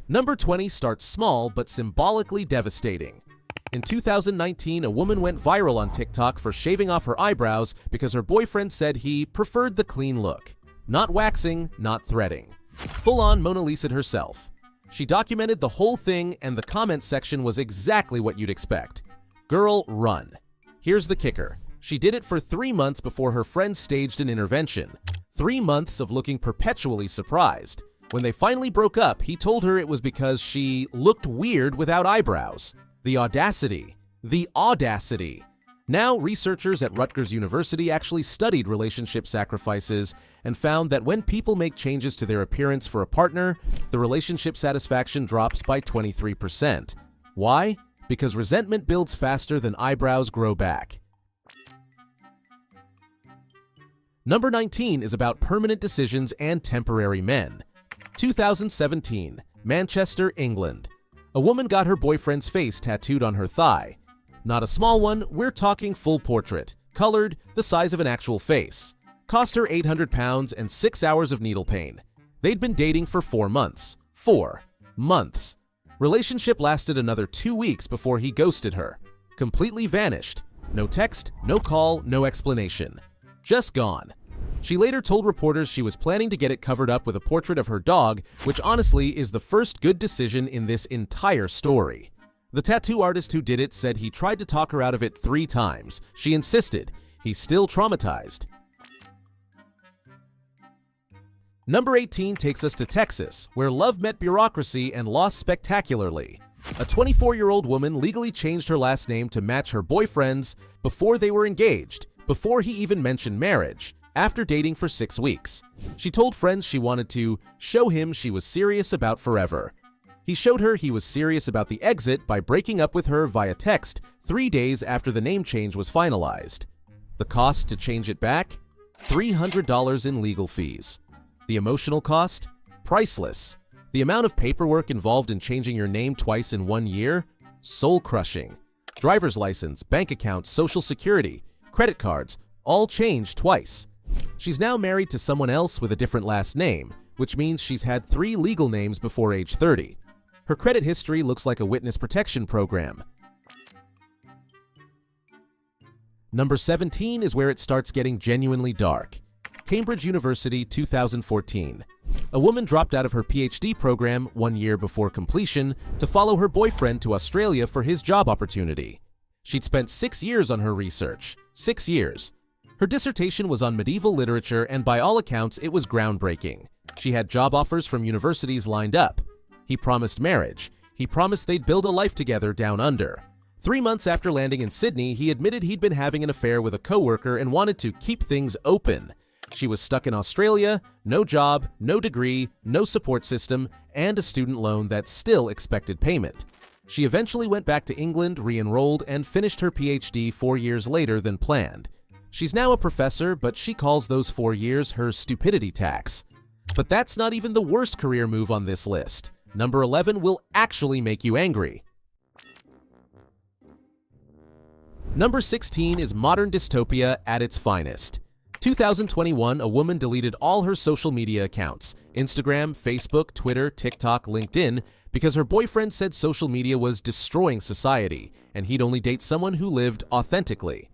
Number 20 starts small but symbolically devastating. In 2019, a woman went viral on TikTok for shaving off her eyebrows because her boyfriend said he preferred the clean look. Not waxing, not threading. Full-on Mona Lisa'd herself. She documented the whole thing, and the comment section was exactly what you'd expect. Girl, run. Here's the kicker. She did it for 3 months before her friend staged an intervention. 3 months of looking perpetually surprised. When they finally broke up, he told her it was because she looked weird without eyebrows. The audacity. The audacity. Now, researchers at Rutgers University actually studied relationship sacrifices and found that when people make changes to their appearance for a partner, the relationship satisfaction drops by 23%. Why? Because resentment builds faster than eyebrows grow back. Number 19 is about permanent decisions and temporary men. 2017, Manchester, England. A woman got her boyfriend's face tattooed on her thigh. Not a small one, we're talking full portrait, colored, the size of an actual face. Cost her £800 and 6 hours of needle pain. They'd been dating for 4 months. 4 months. Relationship lasted another 2 weeks before he ghosted her. Completely vanished. No text, no call, no explanation. Just gone. She later told reporters she was planning to get it covered up with a portrait of her dog, which honestly is the first good decision in this entire story. The tattoo artist who did it said he tried to talk her out of it 3 times. She insisted. He's still traumatized. Number 18 takes us to Texas, where love met bureaucracy and lost spectacularly. A 24-year-old woman legally changed her last name to match her boyfriend's before they were engaged, before he even mentioned marriage, after dating for 6 weeks. She told friends she wanted to show him she was serious about forever. He showed her he was serious about the exit by breaking up with her via text 3 days after the name change was finalized. The cost to change it back? $300 in legal fees. The emotional cost? Priceless. The amount of paperwork involved in changing your name twice in 1 year? Soul-crushing. Driver's license, bank account, social security, credit cards, all changed twice. She's now married to someone else with a different last name, which means she's had 3 legal names before age 30. Her credit history looks like a witness protection program. Number 17 is where it starts getting genuinely dark. Cambridge University, 2014. A woman dropped out of her PhD program 1 year before completion to follow her boyfriend to Australia for his job opportunity. She'd spent 6 years on her research. 6 years. Her dissertation was on medieval literature, and by all accounts, it was groundbreaking. She had job offers from universities lined up. He promised marriage. He promised they'd build a life together down under. 3 months after landing in Sydney, he admitted he'd been having an affair with a coworker and wanted to keep things open. She was stuck in Australia, no job, no degree, no support system, and a student loan that still expected payment. She eventually went back to England, re-enrolled, and finished her PhD 4 years later than planned. She's now a professor, but she calls those 4 years her stupidity tax. But that's not even the worst career move on this list. Number 11 will actually make you angry. Number 16 is modern dystopia at its finest. 2021, a woman deleted all her social media accounts, Instagram, Facebook, Twitter, TikTok, LinkedIn, because her boyfriend said social media was destroying society, and he'd only date someone who lived authentically.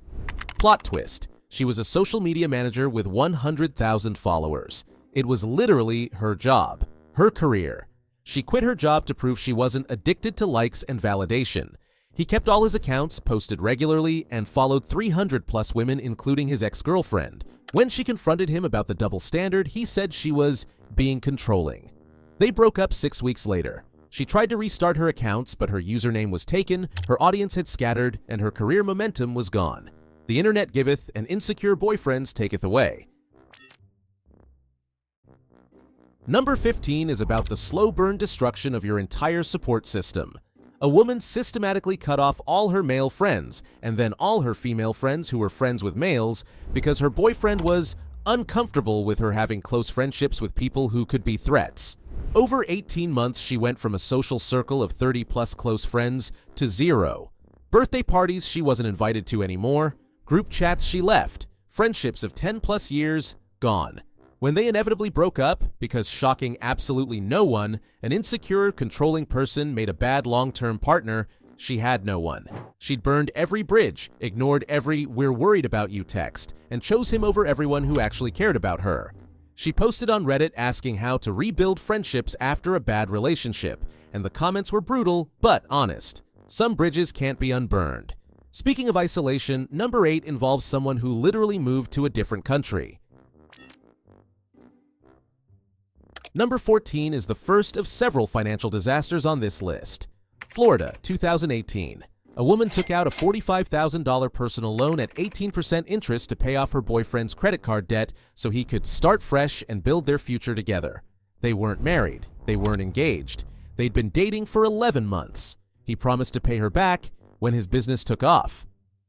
Plot twist. She was a social media manager with 100,000 followers. It was literally her job, her career. She quit her job to prove she wasn't addicted to likes and validation. He kept all his accounts, posted regularly, and followed 300+ women, including his ex-girlfriend. When she confronted him about the double standard, he said she was being controlling. They broke up 6 weeks later. She tried to restart her accounts, but her username was taken, her audience had scattered, and her career momentum was gone. The internet giveth, and insecure boyfriends taketh away. Number 15 is about the slow burn destruction of your entire support system. A woman systematically cut off all her male friends, and then all her female friends who were friends with males, because her boyfriend was uncomfortable with her having close friendships with people who could be threats. Over 18 months, she went from a social circle of 30+ close friends to 0. Birthday parties she wasn't invited to anymore. Group chats she left. Friendships of 10+ years, gone. When they inevitably broke up, because shocking absolutely no one, an insecure, controlling person made a bad long-term partner, she had no one. She'd burned every bridge, ignored every "we're worried about you" text, and chose him over everyone who actually cared about her. She posted on Reddit asking how to rebuild friendships after a bad relationship, and the comments were brutal but honest. Some bridges can't be unburned. Speaking of isolation, number 8 involves someone who literally moved to a different country. Number 14 is the first of several financial disasters on this list. Florida, 2018. A woman took out a $45,000 personal loan at 18% interest to pay off her boyfriend's credit card debt so he could start fresh and build their future together. They weren't married. They weren't engaged. They'd been dating for 11 months. He promised to pay her back when his business took off.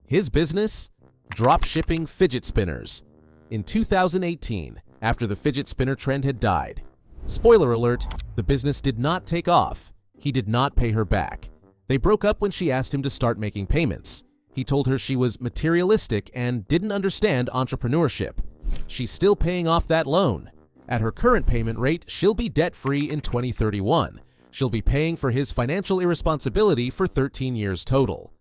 His business? Drop shipping fidget spinners. In 2018, after the fidget spinner trend had died. Spoiler alert, the business did not take off. He did not pay her back. They broke up when she asked him to start making payments. He told her she was materialistic and didn't understand entrepreneurship. She's still paying off that loan. At her current payment rate, she'll be debt-free in 2031. She'll be paying for his financial irresponsibility for 13 years total.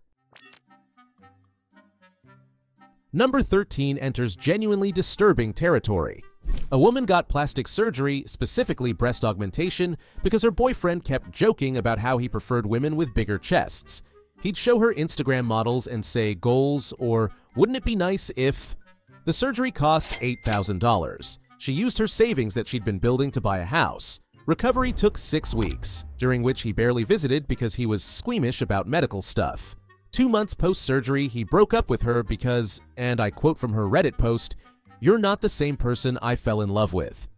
Number 13 enters genuinely disturbing territory. A woman got plastic surgery, specifically breast augmentation, because her boyfriend kept joking about how he preferred women with bigger chests. He'd show her Instagram models and say goals or wouldn't it be nice if... The surgery cost $8,000. She used her savings that she'd been building to buy a house. Recovery took 6 weeks, during which he barely visited because he was squeamish about medical stuff. 2 months post-surgery, he broke up with her because, and I quote from her Reddit post, "You're not the same person I fell in love with."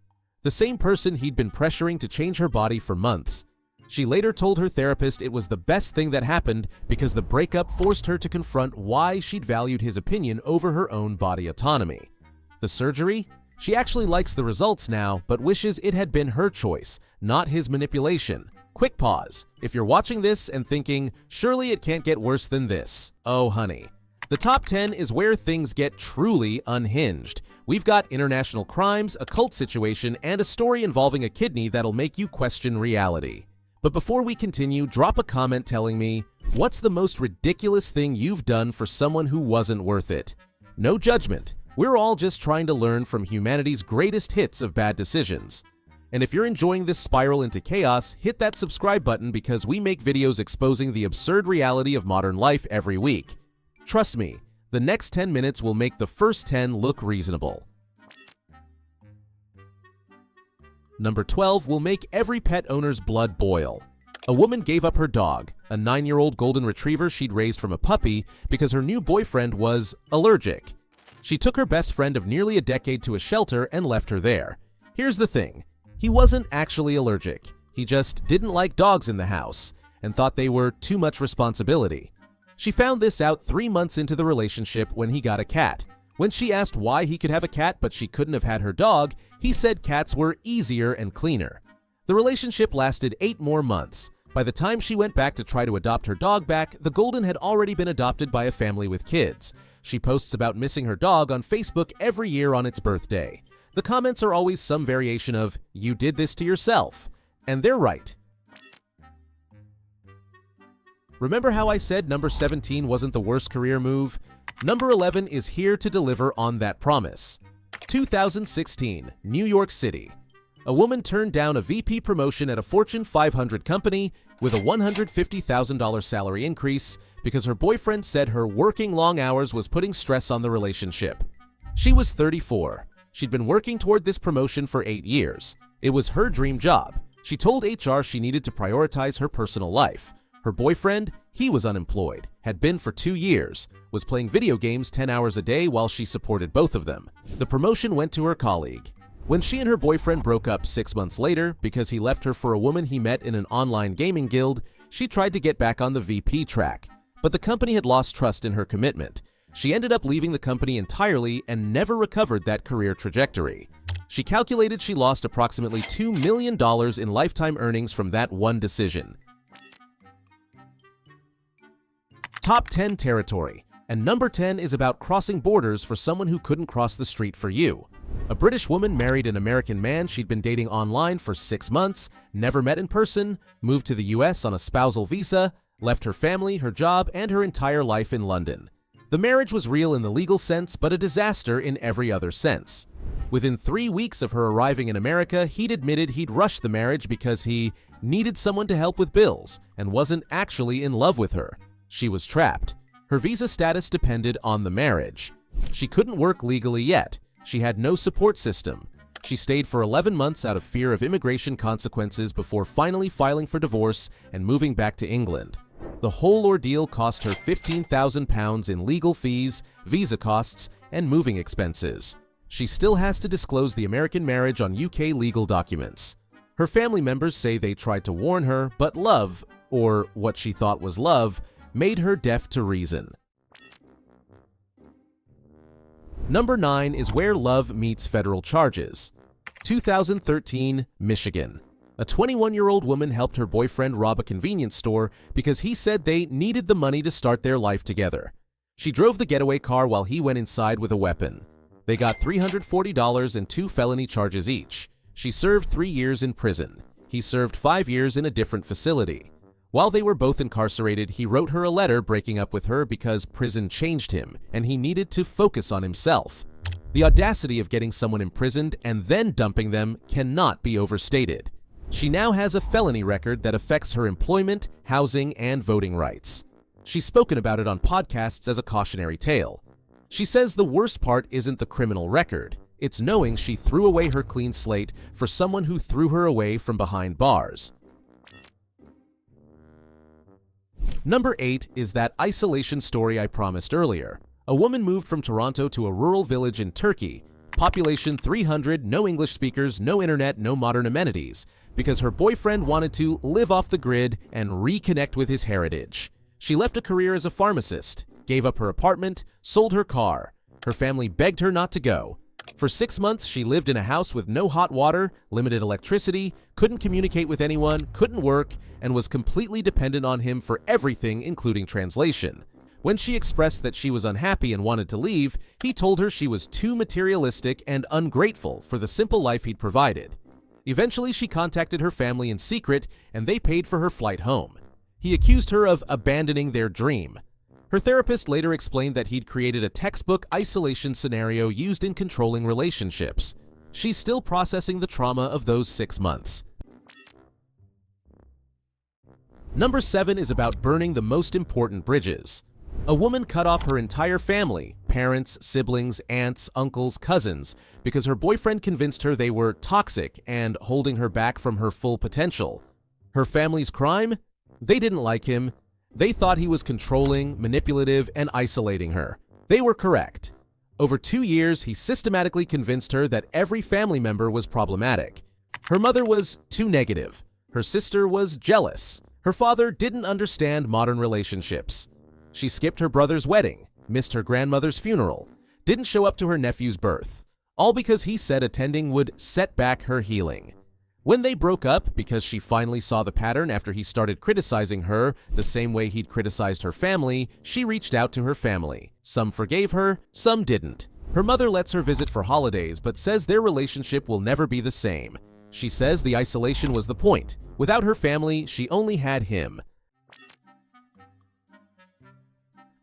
The same person he'd been pressuring to change her body for months. She later told her therapist it was the best thing that happened because the breakup forced her to confront why she'd valued his opinion over her own body autonomy. The surgery? She actually likes the results now, but wishes it had been her choice, not his manipulation. Quick pause. If you're watching this and thinking, surely it can't get worse than this. Oh, honey. The top 10 is where things get truly unhinged. We've got international crimes, a cult situation, and a story involving a kidney that'll make you question reality. But before we continue, drop a comment telling me, what's the most ridiculous thing you've done for someone who wasn't worth it? No judgment. We're all just trying to learn from humanity's greatest hits of bad decisions. And if you're enjoying this spiral into chaos, hit that subscribe button because we make videos exposing the absurd reality of modern life every week. Trust me, the next 10 minutes will make the first 10 look reasonable. Number 12 will make every pet owner's blood boil. A woman gave up her dog, a 9-year-old golden retriever she'd raised from a puppy, because her new boyfriend was allergic. She took her best friend of nearly a decade to a shelter and left her there. Here's the thing. He wasn't actually allergic. He just didn't like dogs in the house and thought they were too much responsibility. She found this out 3 months into the relationship when he got a cat. When she asked why he could have a cat but she couldn't have had her dog, he said cats were easier and cleaner. The relationship lasted 8 more months. By the time she went back to try to adopt her dog back, the golden had already been adopted by a family with kids. She posts about missing her dog on Facebook every year on its birthday. The comments are always some variation of, "You did this to yourself." And they're right. Remember how I said number 17 wasn't the worst career move? Number 11 is here to deliver on that promise. 2016, New York City. A woman turned down a VP promotion at a Fortune 500 company with a $150,000 salary increase because her boyfriend said her working long hours was putting stress on the relationship. She was 34. She'd been working toward this promotion for 8 years. It was her dream job. She told HR she needed to prioritize her personal life. Her boyfriend, he was unemployed, had been for 2 years, was playing video games 10 hours a day while she supported both of them. The promotion went to her colleague. When she and her boyfriend broke up 6 months later because he left her for a woman he met in an online gaming guild, she tried to get back on the VP track. But the company had lost trust in her commitment. She ended up leaving the company entirely and never recovered that career trajectory. She calculated she lost approximately $2 million in lifetime earnings from that one decision. Top 10 territory. And number 10 is about crossing borders for someone who couldn't cross the street for you. A British woman married an American man she'd been dating online for 6 months, never met in person, moved to the US on a spousal visa, left her family, her job, and her entire life in London. The marriage was real in the legal sense, but a disaster in every other sense. Within 3 weeks of her arriving in America, he'd admitted he'd rushed the marriage because he needed someone to help with bills and wasn't actually in love with her. She was trapped. Her visa status depended on the marriage. She couldn't work legally yet. She had no support system. She stayed for 11 months out of fear of immigration consequences before finally filing for divorce and moving back to England. The whole ordeal cost her £15,000 in legal fees, visa costs, and moving expenses. She still has to disclose the American marriage on UK legal documents. Her family members say they tried to warn her, but love, or what she thought was love, made her deaf to reason. Number 9 is where love meets federal charges. 2013, Michigan. A 21-year-old woman helped her boyfriend rob a convenience store because he said they needed the money to start their life together. She drove the getaway car while he went inside with a weapon. They got $340 and 2 felony charges each. She served 3 years in prison. He served 5 years in a different facility. While they were both incarcerated, he wrote her a letter breaking up with her because prison changed him and he needed to focus on himself. The audacity of getting someone imprisoned and then dumping them cannot be overstated. She now has a felony record that affects her employment, housing, and voting rights. She's spoken about it on podcasts as a cautionary tale. She says the worst part isn't the criminal record. It's knowing she threw away her clean slate for someone who threw her away from behind bars. Number 8 is that isolation story I promised earlier. A woman moved from Toronto to a rural village in Turkey, population 300, no English speakers, no internet, no modern amenities, because her boyfriend wanted to live off the grid and reconnect with his heritage. She left a career as a pharmacist, gave up her apartment, sold her car. Her family begged her not to go. For 6 months, she lived in a house with no hot water, limited electricity, couldn't communicate with anyone, couldn't work, and was completely dependent on him for everything, including translation. When she expressed that she was unhappy and wanted to leave, he told her she was too materialistic and ungrateful for the simple life he'd provided. Eventually, she contacted her family in secret, and they paid for her flight home. He accused her of abandoning their dream. Her therapist later explained that he'd created a textbook isolation scenario used in controlling relationships. She's still processing the trauma of those 6 months. Number 7 is about burning the most important bridges. A woman cut off her entire family, parents, siblings, aunts, uncles, cousins, because her boyfriend convinced her they were toxic and holding her back from her full potential. Her family's crime? They didn't like him. They thought he was controlling, manipulative, and isolating her. They were correct. Over 2 years, he systematically convinced her that every family member was problematic. Her mother was too negative. Her sister was jealous. Her father didn't understand modern relationships. She skipped her brother's wedding, missed her grandmother's funeral, didn't show up to her nephew's birth, all because he said attending would set back her healing. When they broke up, because she finally saw the pattern after he started criticizing her the same way he'd criticized her family, she reached out to her family. Some forgave her, some didn't. Her mother lets her visit for holidays, but says their relationship will never be the same. She says the isolation was the point. Without her family, she only had him.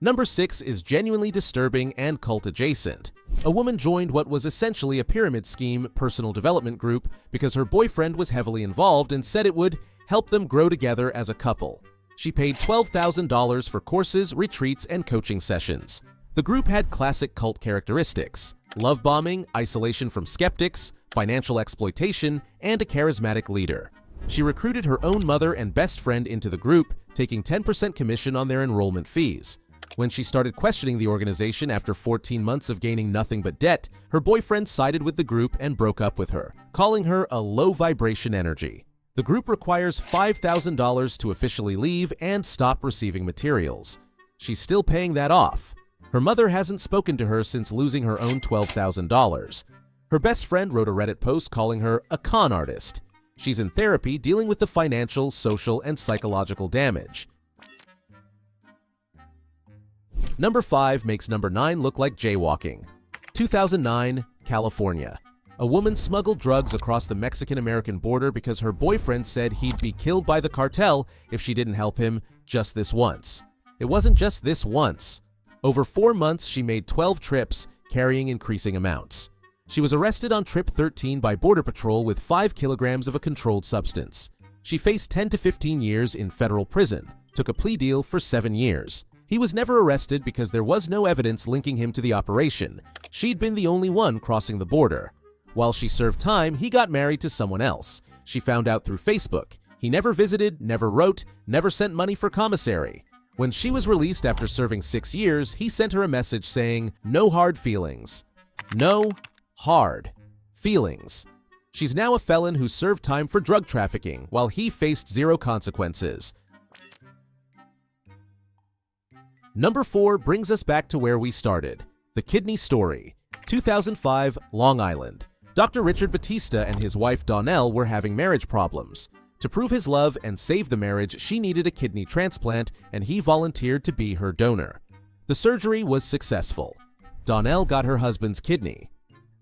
Number 6 is genuinely disturbing and cult-adjacent. A woman joined what was essentially a pyramid scheme personal development group because her boyfriend was heavily involved and said it would help them grow together as a couple. She paid $12,000 for courses, retreats, and coaching sessions. The group had classic cult characteristics: love bombing, isolation from skeptics, financial exploitation, and a charismatic leader. She recruited her own mother and best friend into the group, taking 10% commission on their enrollment fees. When she started questioning the organization after 14 months of gaining nothing but debt, her boyfriend sided with the group and broke up with her, calling her a low-vibration energy. The group requires $5,000 to officially leave and stop receiving materials. She's still paying that off. Her mother hasn't spoken to her since losing her own $12,000. Her best friend wrote a Reddit post calling her a con artist. She's in therapy dealing with the financial, social, and psychological damage. Number 5 makes number 9 look like jaywalking. 2009, California. A woman smuggled drugs across the Mexican-American border because her boyfriend said he'd be killed by the cartel if she didn't help him just this once. It wasn't just this once. Over 4 months, she made 12 trips, carrying increasing amounts. She was arrested on trip 13 by Border Patrol with 5 kilograms of a controlled substance. She faced 10 to 15 years in federal prison, took a plea deal for 7 years. He was never arrested because there was no evidence linking him to the operation. She'd been the only one crossing the border. While she served time, he got married to someone else. She found out through Facebook. He never visited, never wrote, never sent money for commissary. When she was released after serving 6 years, he sent her a message saying, "No hard feelings." No hard feelings. She's now a felon who served time for drug trafficking, while he faced 0 consequences. Number 4 brings us back to where we started. The Kidney Story. 2005, Long Island. Dr. Richard Batista and his wife Donnell were having marriage problems. To prove his love and save the marriage, she needed a kidney transplant, and he volunteered to be her donor. The surgery was successful. Donnell got her husband's kidney.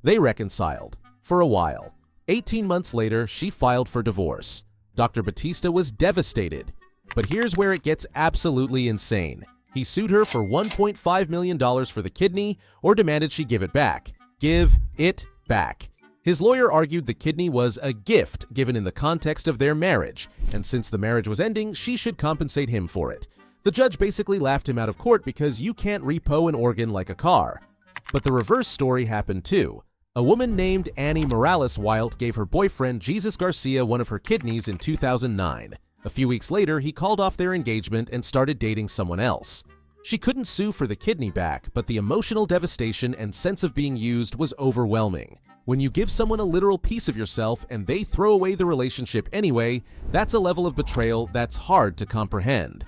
They reconciled. For a while. 18 months later, she filed for divorce. Dr. Batista was devastated. But here's where it gets absolutely insane. He sued her for $1.5 million for the kidney, or demanded she give it back. Give it back. His lawyer argued the kidney was a gift given in the context of their marriage, and since the marriage was ending, she should compensate him for it. The judge basically laughed him out of court because you can't repo an organ like a car. But the reverse story happened too. A woman named Annie Morales Wild gave her boyfriend Jesus Garcia one of her kidneys in 2009. A few weeks later, he called off their engagement and started dating someone else. She couldn't sue for the kidney back, but the emotional devastation and sense of being used was overwhelming. When you give someone a literal piece of yourself and they throw away the relationship anyway, that's a level of betrayal that's hard to comprehend.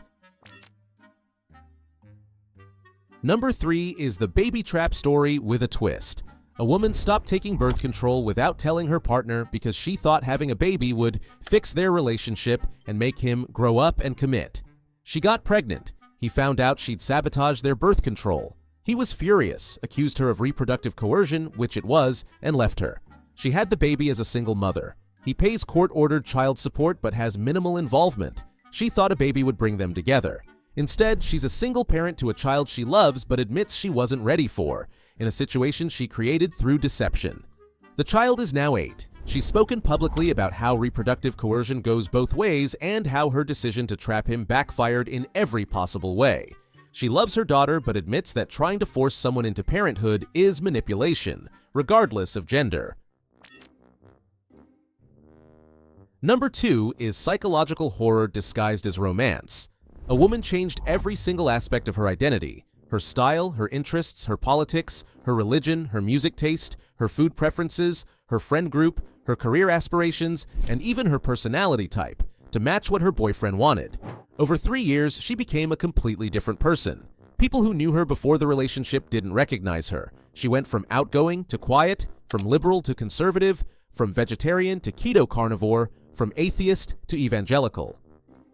Number 3 is the baby trap story with a twist. A woman stopped taking birth control without telling her partner because she thought having a baby would fix their relationship and make him grow up and commit. She got pregnant. He found out she'd sabotaged their birth control. He was furious, accused her of reproductive coercion, which it was, and left her. She had the baby as a single mother. He pays court-ordered child support but has minimal involvement. She thought a baby would bring them together. Instead, she's a single parent to a child she loves but admits she wasn't ready for, in a situation she created through deception. The child is now 8. She's spoken publicly about how reproductive coercion goes both ways and how her decision to trap him backfired in every possible way. She loves her daughter but admits that trying to force someone into parenthood is manipulation, regardless of gender. Number 2 is psychological horror disguised as romance. A woman changed every single aspect of her identity. Her style, her interests, her politics, her religion, her music taste, her food preferences, her friend group, her career aspirations, and even her personality type, to match what her boyfriend wanted. Over 3 years, she became a completely different person. People who knew her before the relationship didn't recognize her. She went from outgoing to quiet, from liberal to conservative, from vegetarian to keto carnivore, from atheist to evangelical.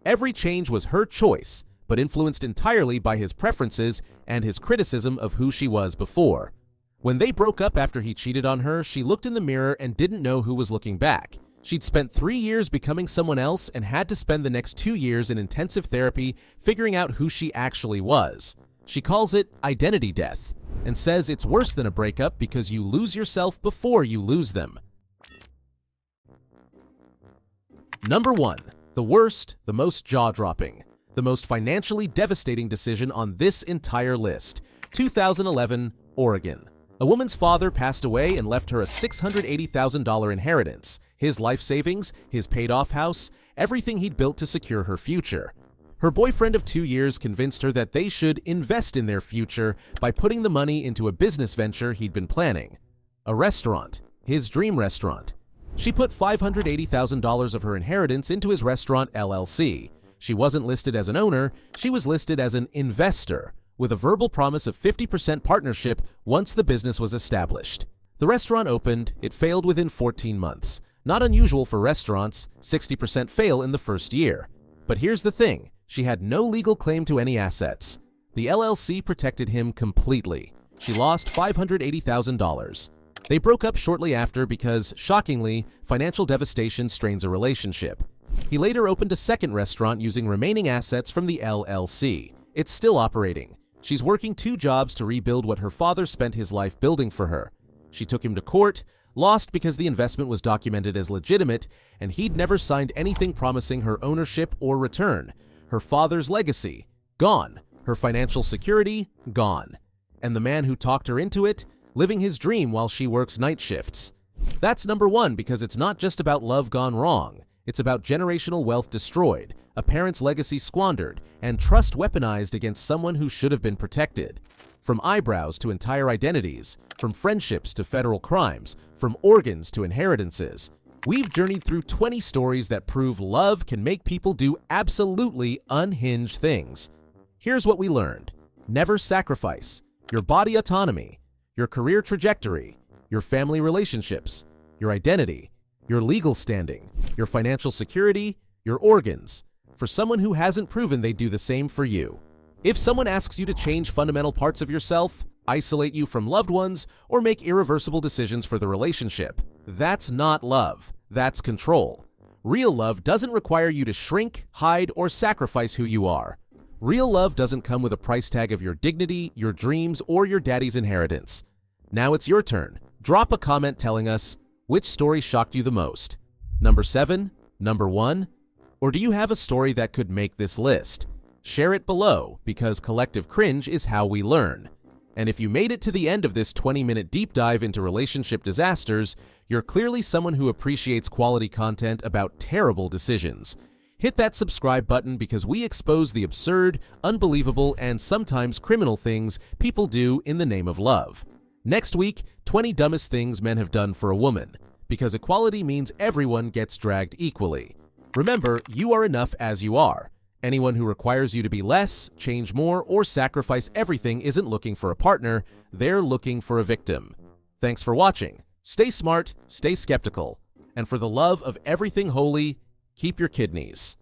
Every change was her choice, but influenced entirely by his preferences and his criticism of who she was before. When they broke up after he cheated on her, she looked in the mirror and didn't know who was looking back. She'd spent 3 years becoming someone else and had to spend the next 2 years in intensive therapy figuring out who she actually was. She calls it identity death and says it's worse than a breakup because you lose yourself before you lose them. Number 1. The worst, the most jaw-dropping, the most financially devastating decision on this entire list. 2011, Oregon. A woman's father passed away and left her a $680,000 inheritance, his life savings, his paid-off house, everything he'd built to secure her future. Her boyfriend of 2 years convinced her that they should invest in their future by putting the money into a business venture he'd been planning. A restaurant, his dream restaurant. She put $580,000 of her inheritance into his restaurant LLC. She wasn't listed as an owner, she was listed as an investor, with a verbal promise of 50% partnership once the business was established. The restaurant opened, it failed within 14 months. Not unusual for restaurants, 60% fail in the first year. But here's the thing, she had no legal claim to any assets. The LLC protected him completely. She lost $580,000. They broke up shortly after because, shockingly, financial devastation strains a relationship. He later opened a second restaurant using remaining assets from the LLC. It's still operating. She's working 2 jobs to rebuild what her father spent his life building for her. She took him to court, lost because the investment was documented as legitimate, and he'd never signed anything promising her ownership or return. Her father's legacy, gone. Her financial security, gone. And the man who talked her into it, living his dream while she works night shifts. That's number 1 because it's not just about love gone wrong. It's about generational wealth destroyed, a parent's legacy squandered, and trust weaponized against someone who should have been protected. From eyebrows to entire identities, from friendships to federal crimes, from organs to inheritances, we've journeyed through 20 stories that prove love can make people do absolutely unhinged things. Here's what we learned. Never sacrifice your body autonomy, your career trajectory, your family relationships, your identity, your legal standing, your financial security, your organs, for someone who hasn't proven they'd do the same for you. If someone asks you to change fundamental parts of yourself, isolate you from loved ones, or make irreversible decisions for the relationship, that's not love, that's control. Real love doesn't require you to shrink, hide, or sacrifice who you are. Real love doesn't come with a price tag of your dignity, your dreams, or your daddy's inheritance. Now it's your turn. Drop a comment telling us which story shocked you the most. Number 7, number 1, or do you have a story that could make this list? Share it below because collective cringe is how we learn. And if you made it to the end of this 20-minute deep dive into relationship disasters, you're clearly someone who appreciates quality content about terrible decisions. Hit that subscribe button because we expose the absurd, unbelievable, and sometimes criminal things people do in the name of love. Next week, 20 dumbest things men have done for a woman, because equality means everyone gets dragged equally. Remember, you are enough as you are. Anyone who requires you to be less, change more, or sacrifice everything isn't looking for a partner, they're looking for a victim. Thanks for watching. Stay smart, stay skeptical, and for the love of everything holy, keep your kidneys.